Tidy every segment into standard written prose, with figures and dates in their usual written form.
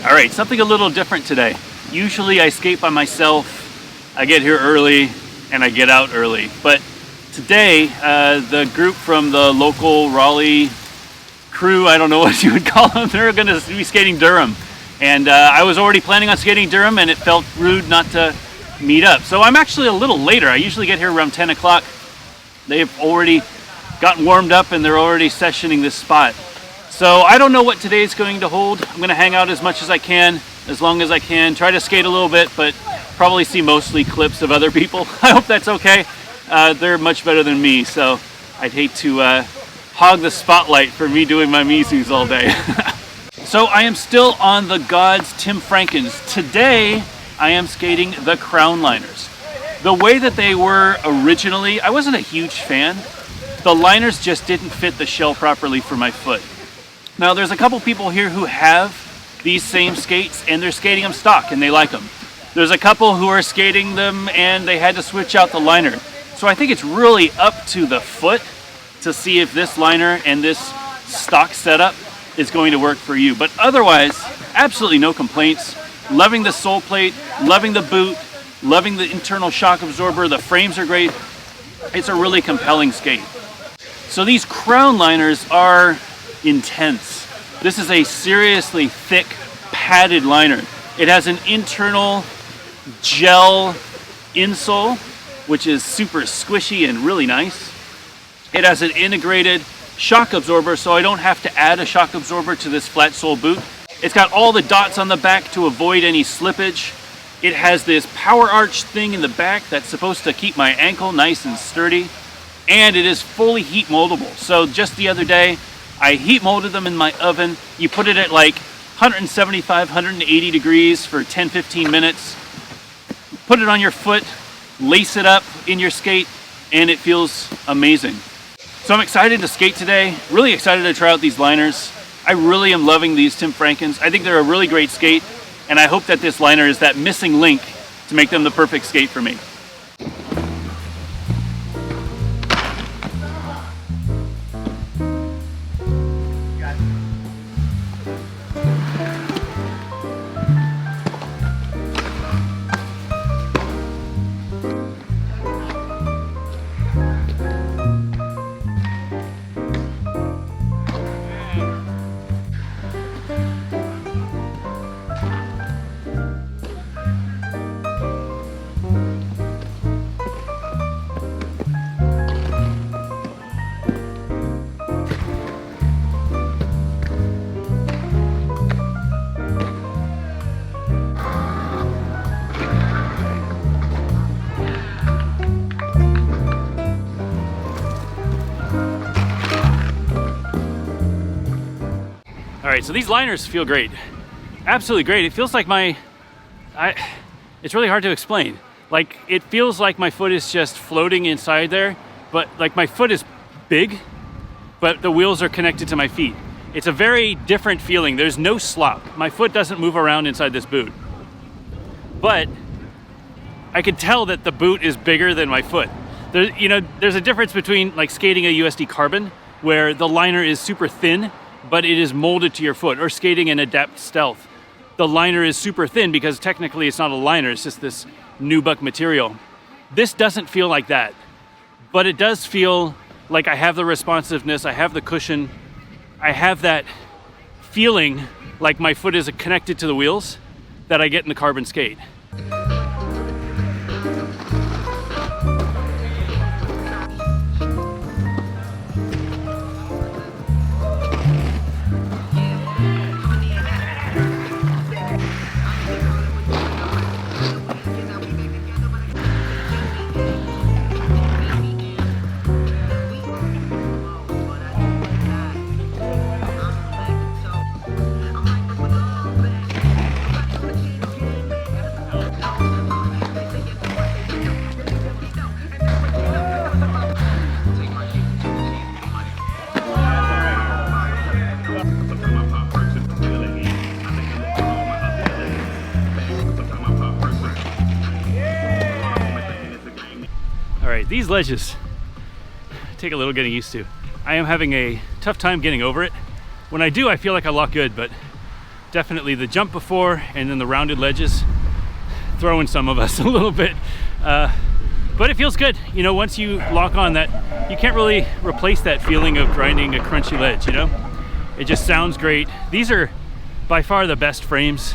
All right, something a little different today. Usually I skate by myself, I get here early, and I get out early. But today, the group from the local Raleigh crew, I don't know what you would call them, they're gonna be skating Durham. And I was already planning on skating Durham, and it felt rude not to meet up. So I'm actually a little later. I usually get here around 10 o'clock. They've already gotten warmed up and they're already sessioning this spot. So I don't know what today's going to hold. I'm gonna hang out as much as I can, as long as I can, try to skate a little bit, but probably see mostly clips of other people. I hope that's okay. They're much better than me, so I'd hate to hog the spotlight for me doing my Mizus all day. So I am still on the Gawds Tim Frankens. Today, I am skating the Crown liners. The way that they were originally, I wasn't a huge fan. The liners just didn't fit the shell properly for my foot. Now there's a couple people here who have these same skates and they're skating them stock and they like them. There's a couple who are skating them and they had to switch out the liner. So I think it's really up to the foot to see if this liner and this stock setup is going to work for you. But otherwise, absolutely no complaints. Loving the sole plate, loving the boot, loving the internal shock absorber. The frames are great. It's a really compelling skate. So these Crown liners are intense. This is a seriously thick, padded liner. It has an internal gel insole, which is super squishy and really nice. It has an integrated shock absorber, so I don't have to add a shock absorber to this flat sole boot. It's got all the dots on the back to avoid any slippage. It has this power arch thing in the back that's supposed to keep my ankle nice and sturdy. And it is fully heat moldable. So just the other day, I heat molded them in my oven. You put it at like 175, 180 degrees for 10-15 minutes. Put it on your foot, lace it up in your skate, and it feels amazing. So I'm excited to skate today, really excited to try out these liners. I really am loving these Tim Frankens. I think they're a really great skate, and I hope that this liner is that missing link to make them the perfect skate for me. All right, so these liners feel great. Absolutely great. It feels like it's really hard to explain. Like, it feels like my foot is just floating inside there, but like my foot is big, but the wheels are connected to my feet. It's a very different feeling. There's no slop. My foot doesn't move around inside this boot. But I can tell that the boot is bigger than my foot. There's a difference between like skating a USD Carbon, where the liner is super thin, but it is molded to your foot, or skating an Adapt Stealth. The liner is super thin because technically it's not a liner, it's just this nubuck material. This doesn't feel like that, but it does feel like I have the responsiveness, I have the cushion, I have that feeling like my foot is connected to the wheels that I get in the Carbon skate. Alright, these ledges take a little getting used to. I am having a tough time getting over it. When I do, I feel like I lock good, but definitely the jump before and then the rounded ledges throwing some of us a little bit. But it feels good. You know, once you lock on that, you can't really replace that feeling of grinding a crunchy ledge, you know? It just sounds great. These are by far the best frames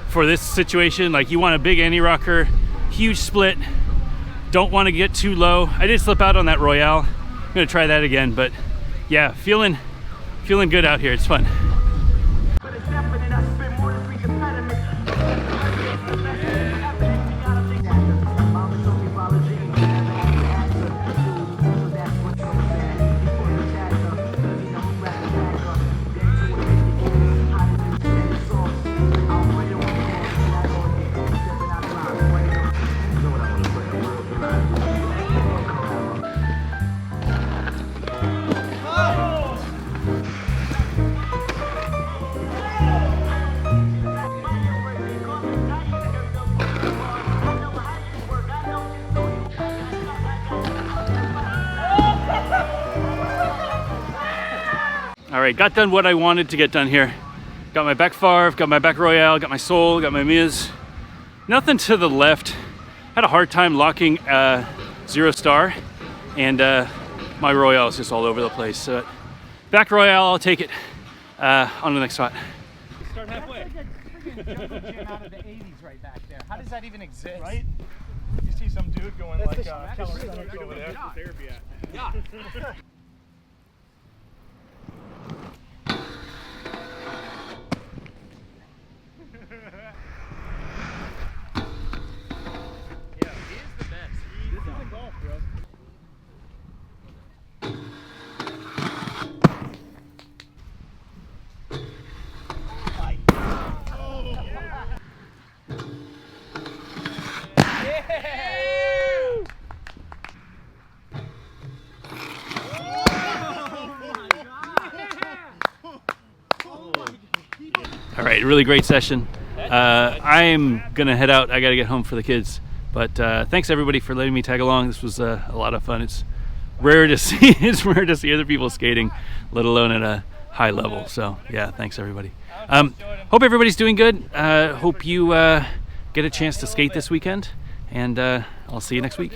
for this situation. Like, you want a big anti-rocker, huge split, don't want to get too low. I did slip out on that Royale. I'm gonna try that again, but yeah, feeling good out here. It's fun. All right, got done what I wanted to get done here. Got my back Favre, got my back Royale, got my Soul, got my Miz. Nothing to the left. Had a hard time locking 0 star, and my Royale is just all over the place. So back Royale, I'll take it. On to the next spot. Start halfway. That's like a jungle gym out of the 80s right back there. How does that even exist? Right? You see some dude going like calisthenics over there. Therapy at. Yeah. All right, really great session. I'm gonna head out. I gotta get home for the kids. But thanks everybody for letting me tag along. This was a lot of fun. It's rare to see. It's rare to see other people skating, let alone at a high level. So yeah, thanks everybody. Hope everybody's doing good. Hope you get a chance to skate this weekend, and I'll see you next week.